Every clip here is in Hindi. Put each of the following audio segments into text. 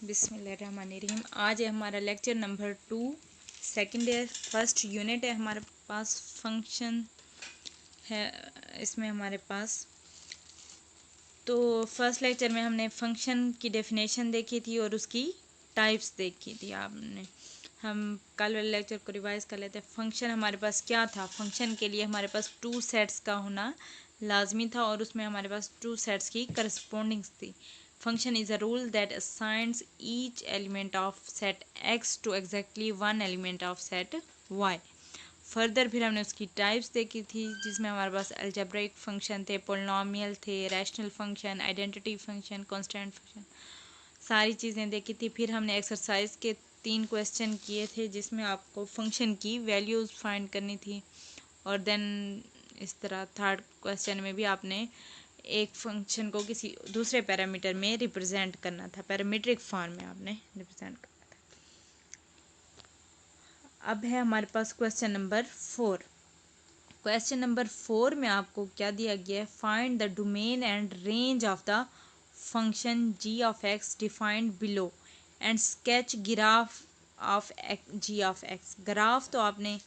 बिस्मिल्लाहिर्रहमानिर्रहीम। आज है हमारा lecture number 2, second year, first unit है हमारे पास। फंक्शन है इसमें हमारे पास। तो फर्स्ट लेक्चर में हमने फंक्शन की डेफिनेशन देखी थी और उसकी टाइप्स देखी थी आपने। हम कल वाले लेक्चर को रिवाइज कर लेते हैं। फंक्शन हमारे पास क्या था। फंक्शन के लिए हमारे पास 2 सेट्स का होना लाजमी था और उसमें हमारे पास 2 सेट्स की करस्पॉन्डिंग्स थी। Function is a rule that assigns each element of set X to exactly one element of set Y. Further फिर हमने उसकी टाइप्स देखी थी जिसमें हमारे पास अलजेब्रिक फंक्शन थे, पोलिनोमियल थे, rational function, identity function, constant function, सारी चीज़ें देखी थी। फिर हमने एक्सरसाइज के 3 क्वेश्चन किए थे जिसमें आपको फंक्शन की वैल्यूज़ फाइंड करनी थी। और देन इस तरह थर्ड क्वेश्चन में भी आपने एक फंक्शन को किसी दूसरे पैरामीटर में रिप्रेजेंट करना था, पैरामीट्रिक फॉर्म में आपने रिप्रेजेंट करना था। अब है हमारे पास क्वेश्चन नंबर 4। क्वेश्चन नंबर 4 में आपको क्या दिया गया है, find the domain and range of the function G of X defined below and sketch graph of G of X. Graph तो आपने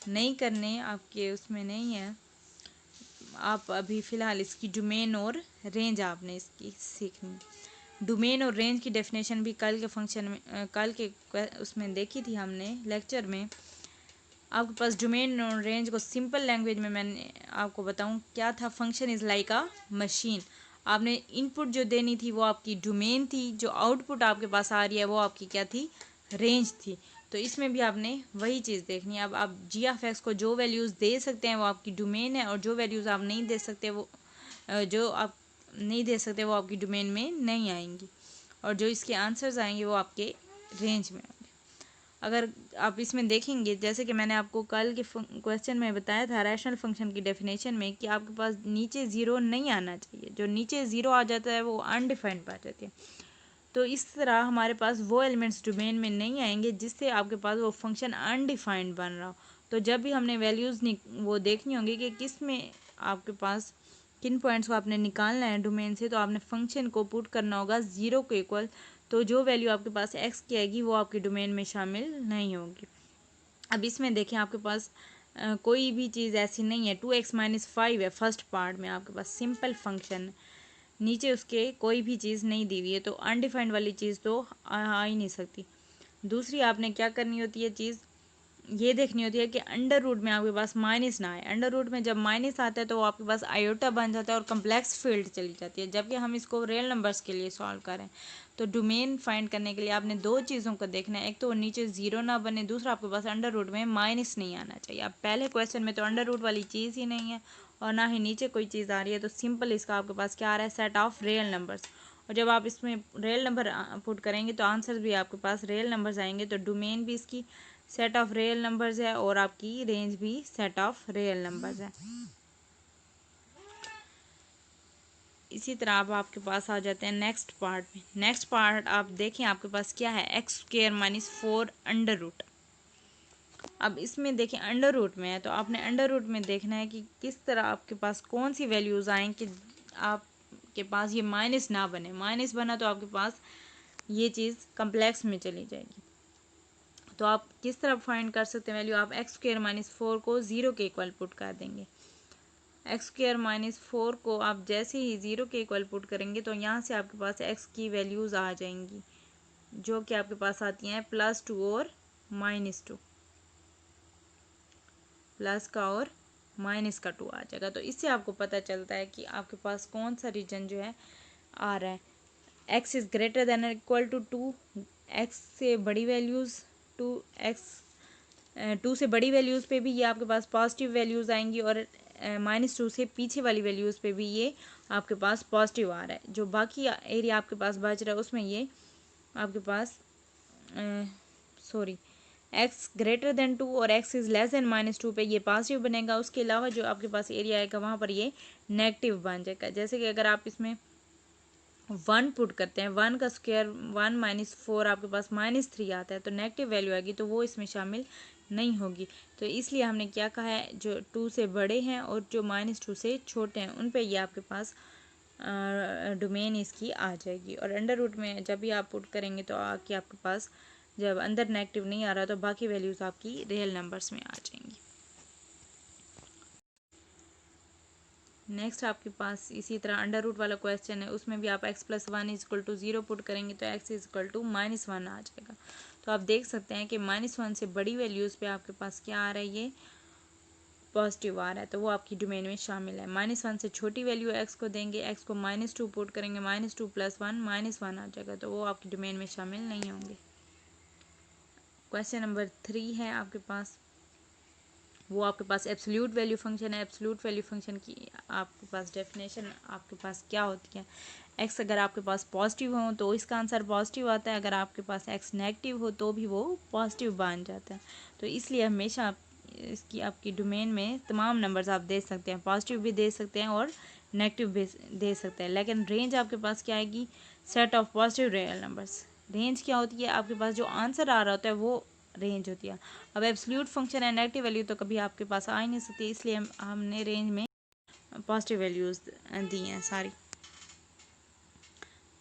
नहीं करने, आपके उसमें नहीं है। आप अभी फ़िलहाल इसकी डोमेन और रेंज आपने इसकी सीखनी। डोमेन और रेंज की डेफिनेशन भी कल के फंक्शन में कल के उसमें देखी थी हमने लेक्चर में। आपके पास डोमेन और रेंज को सिंपल लैंग्वेज में मैंने आपको बताऊं क्या था। Function is like a machine. आपने इनपुट जो देनी थी वो आपकी डोमेन थी, जो आउटपुट आपके पास आ रही है वो आपकी क्या थी, रेंज थी। तो इसमें भी आपने वही चीज़ देखनी है। अब आप जी ऑफ एक्स को जो वैल्यूज़ दे सकते हैं वो आपकी डोमेन है, और जो वैल्यूज़ आप नहीं दे सकते वो वो आपकी डोमेन में नहीं आएंगी, और जो इसके आंसर्स आएंगे वो आपके रेंज में आएंगे। अगर आप इसमें देखेंगे, जैसे कि मैंने आपको कल के क्वेश्चन में बताया था रैशनल फंक्शन की डेफिनेशन में, कि आपके पास नीचे ज़ीरो नहीं आना चाहिए। जो नीचे ज़ीरो आ जाता है वो अनडिफाइंड पा जाती है। तो इस तरह हमारे पास वो एलिमेंट्स डोमेन में नहीं आएंगे जिससे आपके पास वो फंक्शन अनडिफाइंड बन रहा हो। तो जब भी हमने वैल्यूज़ वो देखनी होंगी कि किस में आपके पास किन पॉइंट्स को आपने निकालना है डोमेन से, तो आपने फंक्शन को पुट करना होगा ज़ीरो के इक्वल। तो जो वैल्यू आपके पास एक्स की आएगी वो आपकी डोमेन में शामिल नहीं होगी। अब इसमें देखें, आपके पास कोई भी चीज़ ऐसी नहीं है। 2x-5 है फर्स्ट पार्ट में, आपके पास सिंपल फंक्शन, नीचे उसके कोई भी चीज़ नहीं दी हुई है, तो अनडिफाइंड वाली चीज़ तो आ ही नहीं सकती। दूसरी आपने क्या करनी होती है, चीज़ ये देखनी होती है कि अंडर रूट में आपके पास माइनस ना आए। अंडर रूट में जब माइनस आता है तो वो आपके पास आयोटा बन जाता है और कम्प्लेक्स फील्ड चली जाती है। जबकि हम इसको रियल नंबर्स के लिए सॉल्व करें तो डोमेन फाइंड करने के लिए आपने 2 चीज़ों को देखना है। एक तो नीचे ज़ीरो ना बने, दूसरा आपके पास अंडर रूट में माइनस नहीं आना चाहिए। अब पहले क्वेश्चन में तो अंडर रूट वाली चीज़ ही नहीं है और ना ही नीचे कोई चीज़ आ रही है, तो सिंपल इसका आपके पास क्या आ रहा है, सेट ऑफ रियल नंबर्स। और जब आप इसमें रियल नंबर पुट करेंगे तो आंसर भी आपके पास रियल नंबर्स आएंगे। तो डोमेन भी इसकी सेट ऑफ रियल नंबर्स है और आपकी रेंज भी सेट ऑफ रियल नंबर्स है। इसी तरह अब आपके पास आ जाते हैं नेक्स्ट पार्ट में। नेक्स्ट पार्ट आप देखें, आपके पास क्या है, x² - 4 अंडर रूट। अब इसमें देखें अंडर रूट में है तो आपने अंडर रूट में देखना है कि किस तरह आपके पास कौन सी वैल्यूज़ आएँ कि आपके पास ये माइनस ना बने। माइनस बना तो आपके पास ये चीज़ कम्प्लेक्स में चली जाएगी। तो आप किस तरह फाइंड कर सकते हैं वैल्यू, आप x² - 4 को ज़ीरो के इक्वल पुट कर देंगे। x² - 4 को आप जैसे ही ज़ीरो के इक्वल पुट करेंगे तो यहाँ से आपके पास x की वैल्यूज़ आ जाएंगी, जो कि आपके पास आती हैं +2 और -2। प्लस का और माइनस का 2 आ जाएगा। तो इससे आपको पता चलता है कि आपके पास कौन सा रीजन जो है आ रहा है। x is greater than equal to 2, x से बड़ी वैल्यूज़ 2 से बड़ी वैल्यूज़ पे भी ये आपके पास पॉजिटिव वैल्यूज़ आएंगी, और -2 से पीछे वाली वैल्यूज़ पे भी ये आपके पास पॉजिटिव आ रहा है। जो बाकी एरिया आपके पास बच रहा है उसमें ये आपके पास x ग्रेटर देन 2 और x इज़ लेस देन -2 पे ये पॉजिटिव बनेगा। उसके अलावा जो आपके पास एरिया आएगा वहाँ पर ये नेगेटिव बन जाएगा। जैसे कि अगर आप इसमें 1 पुट करते हैं, 1 का स्क्वायर 1 - 4 आपके पास -3 आता है, तो नेगेटिव वैल्यू आएगी तो वो इसमें शामिल नहीं होगी। तो इसलिए हमने क्या कहा है, जो 2 से बड़े हैं और जो -2 से छोटे हैं उन पे ये आपके पास डोमेन इसकी आ जाएगी। और अंडर रूट में जब भी आप पुट करेंगे तो आपके पास जब अंदर नेगेटिव नहीं आ रहा तो बाकी वैल्यूज़ आपकी रियल नंबर्स में आ जाएंगी। नेक्स्ट आपके पास इसी तरह अंडर रूट वाला क्वेश्चन है, उसमें भी आप x+1 = 0 पुट करेंगे तो x =-1 आ जाएगा। तो आप देख सकते हैं कि -1 से बड़ी वैल्यूज़ पे आपके पास क्या आ रहा है, ये पॉजिटिव आ रहा है, तो वो आपकी डोमेन में शामिल है। -1 से छोटी वैल्यू x को देंगे, x को -2 पुट करेंगे, -2 + 1 -1 आ जाएगा, तो वो आपकी डोमेन में शामिल नहीं होंगे। क्वेश्चन नंबर 3 है आपके पास, वो आपके पास एब्सोल्यूट वैल्यू फंक्शन है। एब्सोल्यूट वैल्यू फंक्शन की आपके पास डेफिनेशन आपके पास क्या होती है, x अगर आपके पास पॉजिटिव हो तो इसका आंसर पॉजिटिव आता है, अगर आपके पास x नेगेटिव हो तो भी वो पॉजिटिव बन जाता है। तो इसलिए हमेशा आप इसकी आपकी डोमेन में तमाम नंबर्स आप दे सकते हैं, पॉजिटिव भी दे सकते हैं और नेगेटिव भी दे सकते हैं, लेकिन रेंज आपके पास क्या आएगी, set of positive real numbers. Range क्या होती है, आपके पास जो आंसर आ रहा होता है वो रेंज होती है। अब एब्सोल्यूट फंक्शन है, नेगेटिव वैल्यू तो कभी आपके पास आ ही नहीं सकती, इसलिए हमने रेंज में पॉजिटिव वैल्यूज़ दी हैं सारी।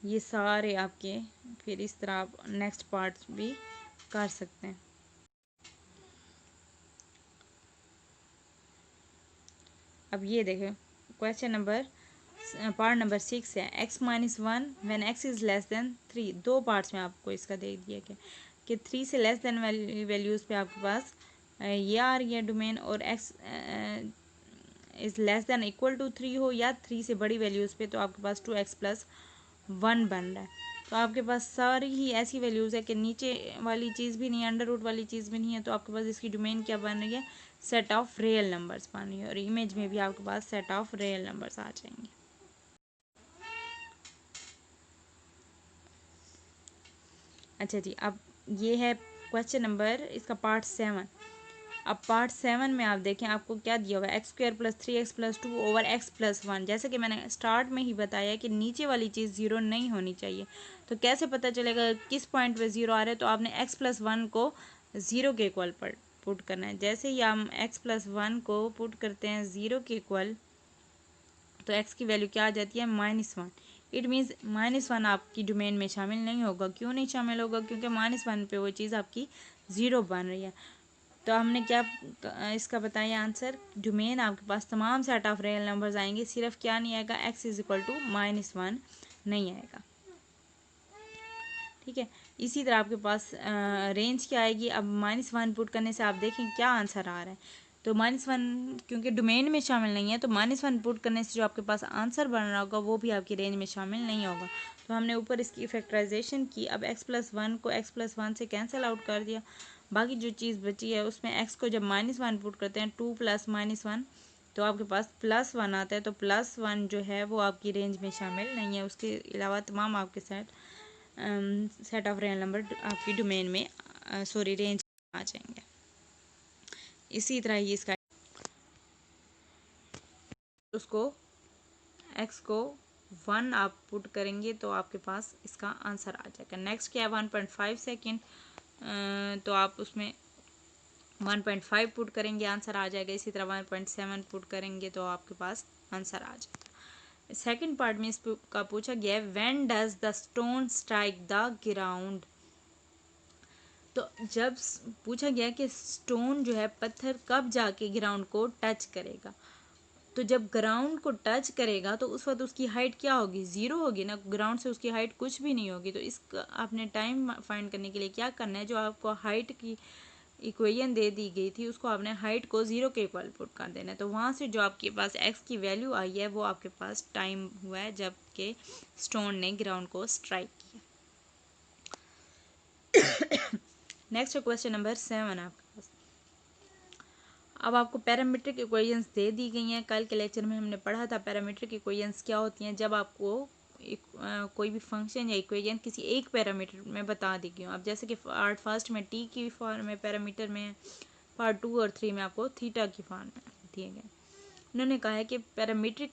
ये सारे आपके फिर इस तरह आप नेक्स्ट पार्ट भी कर सकते हैं। अब ये देखें क्वेश्चन नंबर पार्ट नंबर 6 है, x-1 when x is less then 3। दो पार्ट्स में आपको इसका दे दिया गया कि 3 से लेस देन वैल्यूज़ पे आपके पास ये आ रही है डोमेन, और x is less than equal to 3 हो या 3 से बड़ी वैल्यूज़ पे तो आपके पास 2x+1 बन रहा है। तो आपके पास सारी ही ऐसी वैल्यूज़ है कि नीचे वाली चीज़ भी नहीं है, अंडर रूट वाली चीज़ भी नहीं है, तो आपके पास इसकी डोमेन क्या बन रही है, सेट ऑफ रियल नंबर्स बन रही है, और इमेज में भी आपके पास सेट ऑफ रियल नंबर्स आ जाएंगे। अच्छा जी, अब ये है क्वेश्चन नंबर इसका पार्ट 7। अब पार्ट 7 में आप देखें आपको क्या दिया हुआ है, x² + 3x+2 ओवर x+1। जैसे कि मैंने स्टार्ट में ही बताया कि नीचे वाली चीज़ 0 नहीं होनी चाहिए, तो कैसे पता चलेगा किस पॉइंट पे 0 आ रहा है, तो आपने x+1 को 0 के इक्वल पर पुट करना है। जैसे ही हम x+1 को पुट करते हैं 0 के इक्वल, तो x की वैल्यू क्या आ जाती है, -1। इट मीन्स -1 आपकी डोमेन में शामिल नहीं होगा। क्यों नहीं शामिल होगा, क्योंकि -1 पे वो चीज़ आपकी 0 बन रही है। तो हमने क्या इसका बताया आंसर, डोमेन आपके पास तमाम सेट ऑफ रियल नंबर्स आएंगे, सिर्फ क्या नहीं आएगा, x = -1 नहीं आएगा। ठीक है, इसी तरह आपके पास रेंज क्या आएगी, अब -1 पुट करने से आप देखें क्या आंसर आ रहा है, तो -1 क्योंकि डोमेन में शामिल नहीं है, तो -1 पुट करने से जो आपके पास आंसर बन रहा होगा वो भी आपकी रेंज में शामिल नहीं होगा। तो हमने ऊपर इसकी फैक्टराइजेशन की, अब x+1 को x+1 से कैंसिल आउट कर दिया, बाकी जो चीज़ बची है उसमें x को जब -1 पुट करते हैं 2 + -1 तो आपके पास +1 आता है, तो +1 जो है वो आपकी रेंज में शामिल नहीं है। उसके अलावा तमाम आपके सेट ऑफ रियल नंबर आपकी डोमेन में रेंज आ जाएंगे। इसी तरह ही इसका उसको x को 1 आप पुट करेंगे तो आपके पास इसका आंसर आ जाएगा। नेक्स्ट क्या है, 1.5 सेकेंड, तो आप उसमें 1.5 पुट करेंगे, आंसर आ जाएगा। इसी तरह 1.7 पुट करेंगे तो आपके पास आंसर आ जाएगा। सेकंड पार्ट में इसका पूछा गया है, when does the stone strike the ground. तो जब पूछा गया कि स्टोन जो है, पत्थर कब जाके ग्राउंड को टच करेगा, तो जब ग्राउंड को टच करेगा तो उस वक्त उसकी हाइट क्या होगी, 0 होगी ना, ग्राउंड से उसकी हाइट कुछ भी नहीं होगी। तो इसका आपने टाइम फाइंड करने के लिए क्या करना है, जो आपको हाइट की इक्वेशन दे दी गई थी उसको आपने हाइट को 0 के इक्वल पुट कर देना है। तो वहाँ से जो आपके पास x की वैल्यू आई है वो आपके पास टाइम हुआ है जब के स्टोन ने ग्राउंड को स्ट्राइक किया। नेक्स्ट क्वेश्चन नंबर 7 आपके पास। अब आपको पैरामीट्रिक इक्वेशंस दे दी गई हैं। कल के लेक्चर में हमने पढ़ा था पैरामीट्रिक इक्वेशंस क्या होती हैं, जब आपको कोई भी फंक्शन या इक्वेशन किसी एक पैरामीटर में बता दी गई हो। अब जैसे कि पार्ट फर्स्ट में t की फॉर्म में पैरामीटर में, पार्ट 2 और 3 में आपको थीटा की फॉर्म में दिए गए। उन्होंने कहा है कि parametric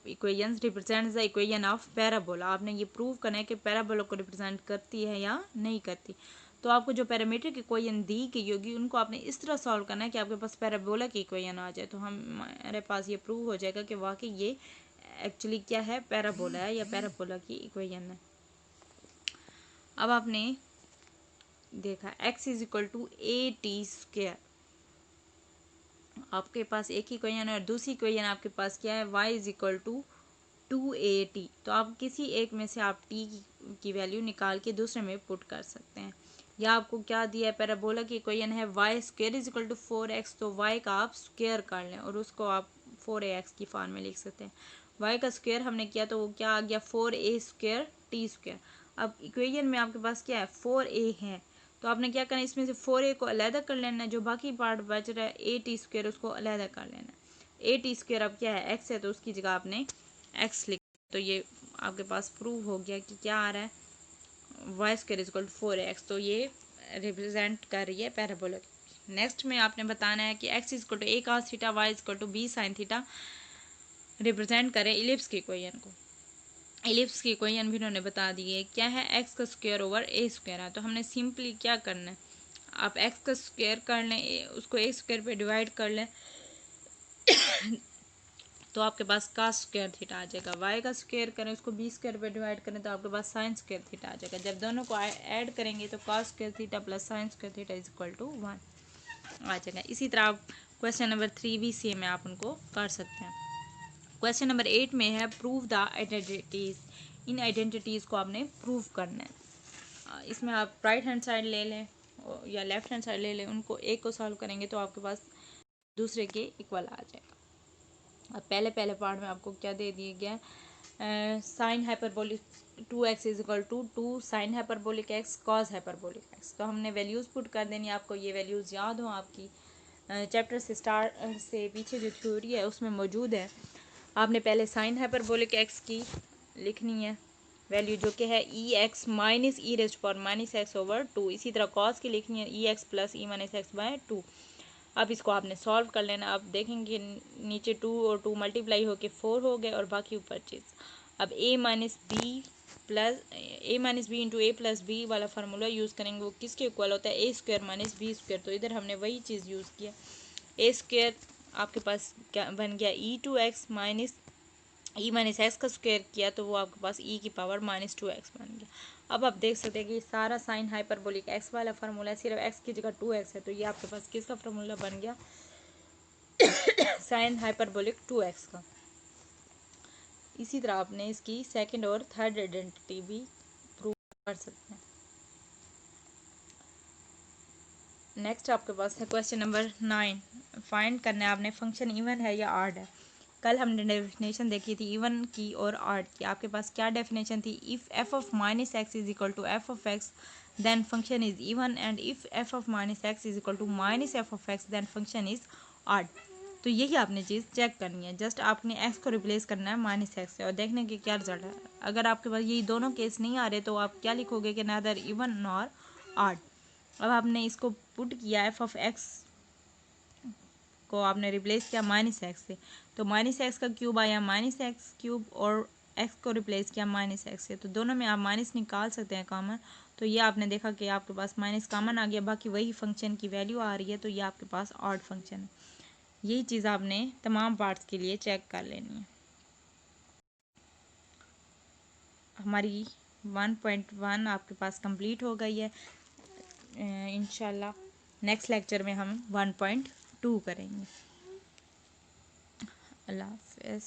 equations represents the equation of parabola. आपने ये प्रूव करना है कि पैराबोला को रिप्रेजेंट करती है या नहीं करती। तो आपको जो पैरामीट्रिक इक्वेशन दी गई होगी उनको आपने इस तरह सॉल्व करना है कि आपके पास पैराबोला की इक्वेशन आ जाए, तो हमारे पास ये प्रूव हो जाएगा कि वाकई ये एक्चुअली क्या है, पैराबोला है या पैराबोला की इक्वेशन है। अब आपने देखा x is equal to A T square, आपके पास एक ही इक्वेशन है और दूसरी इक्वेशन आपके पास क्या है, y is equal to 2at। तो आप किसी एक में से आप t की वैल्यू निकाल के दूसरे में पुट कर सकते हैं। या आपको क्या दिया है, पैराबोला की इक्वेशन है y square is equal to 4x, तो y का आप स्क्वायर कर लें और उसको आप 4ax की फॉर्म में लिख सकते हैं। y का स्क्वायर हमने किया तो वो क्या आ गया, 4a स्क्वायर t स्क्वायर। अब इक्वेशन में आपके पास क्या है, 4a है, तो आपने क्या करना है, इसमें से 4a को अलहदा कर लेना है, जो बाकी पार्ट बच रहा है ए टी स्क्वायर उसको अलहदा कर लेना है। ए टी स्क्वायर अब क्या है, x है, तो उसकी जगह आपने x लिख, तो ये आपके पास प्रूव हो गया कि क्या आ रहा है, Y square is equal to 4x, तो ये रिप्रेजेंट कर रही है पैराबोला। नेक्स्ट में आपने बताना है कि x is equal to a cos theta, y is equal to b sin theta represent करें इलिप्स की इक्वेशन को। इलिप्स की इक्वेशन भी उन्होंने बता दी है, क्या है, x का स्क्वायर ओवर a स्क्वायर है। तो हमने सिंपली क्या करना है, आप x का स्क्वायर कर लें, उसको a स्क्वायर पे डिवाइड कर लें तो आपके पास कास स्क्वायर थीटा आ जाएगा। y का स्क्वायर करें, उसको b स्क्वायर पे डिवाइड करें तो आपके पास साइन स्क्वायर थीटा आ जाएगा। जब दोनों को ऐड करेंगे तो cos square theta plus sine square theta is equal to 1 आ जाएगा। इसी तरह आप क्वेश्चन नंबर 3 भी सेम है, आप उनको कर सकते हैं। क्वेश्चन नंबर 8 में है prove the identities. In identities को आपने प्रूव करना है। इसमें आप राइट हैंड साइड ले लें या लेफ्ट हैंड साइड ले लें, उनको एक को सॉल्व करेंगे तो आपके पास दूसरे के इक्वल आ जाएगा। अब पहले पार्ट में आपको क्या दे दिया गया है, sine hyperbolic 2x is equal to 2 sine hyperbolic x cos hyperbolic x। तो हमने वैल्यूज़ पुट कर देनी है, आपको ये वैल्यूज़ याद हो, आपकी चैप्टर से स्टार्ट से पीछे जो थ्योरी है उसमें मौजूद है। आपने पहले साइन हाइपरबोलिक x की लिखनी है वैल्यू, जो कि है e x minus e raised power minus x over 2। इसी तरह कॉस की लिखनी है e x plus e minus x by 2। अब इसको आपने सॉल्व कर लेना। आप देखेंगे नीचे 2 और 2 मल्टीप्लाई होके 4 हो गए और बाकी ऊपर चीज़। अब a minus B into A plus B वाला फार्मूला यूज़ करेंगे, वो किसके इक्वल होता है, A square minus B square. तो इधर हमने वही चीज़ यूज़ किया, ए स्क्वायर आपके पास क्या बन गया, e2x माइनस ई माइनस एक्स का स्क्वायर किया तो वो आपके पास ई की पावर माइनस 2x बन गया। अब आप देख सकते हैं कि सारा साइन हाइपरबोलिक एक्स वाला फार्मूला है, सिर्फ एक्स की जगह 2x है, तो ये आपके पास किसका फार्मूला बन गया, साइन हाइपरबोलिक 2x का। इसी तरह आपने इसकी सेकंड और थर्ड आइडेंटिटी भी प्रूव कर सकते हैं। नेक्स्ट आपके पास है क्वेश्चन नंबर 9। फाइंड करना है आपने फंक्शन इवन है या ऑड है। कल हमने डेफिनेशन देखी थी इवन की और ऑड की। आपके पास क्या डेफिनेशन थी, if F of minus X is equal to F of X then function is even, and if F of minus X is equal to minus F of X then function is odd. तो यही आपने चीज़ चेक करनी है, जस्ट आपने एक्स को रिप्लेस करना है माइनस एक्स से और देखने के क्या रिजल्ट है। अगर आपके पास यही दोनों केस नहीं आ रहे तो आप क्या लिखोगे कि नादर इवन नॉर ऑड। अब आपने इसको पुट किया एफ ऑफ एक्स को आपने रिप्लेस किया माइनस एक्स से, तो माइनस एक्स का क्यूब आया माइनस एक्स क्यूब, और एक्स को रिप्लेस किया माइनस एक्स से, तो दोनों में आप माइनस निकाल सकते हैं कॉमन। तो ये आपने देखा कि आपके पास माइनस कॉमन आ गया, बाकी वही फंक्शन की वैल्यू आ रही है, तो ये आपके पास ऑड फंक्शन है। यही चीज़ आपने तमाम पार्ट्स के लिए चेक कर लेनी है। हमारी 1.1 आपके पास कंप्लीट हो गई है। इंशाल्लाह नेक्स्ट लेक्चर में हम 1.2 करेंगे। अल्लाह हाफ़िज़।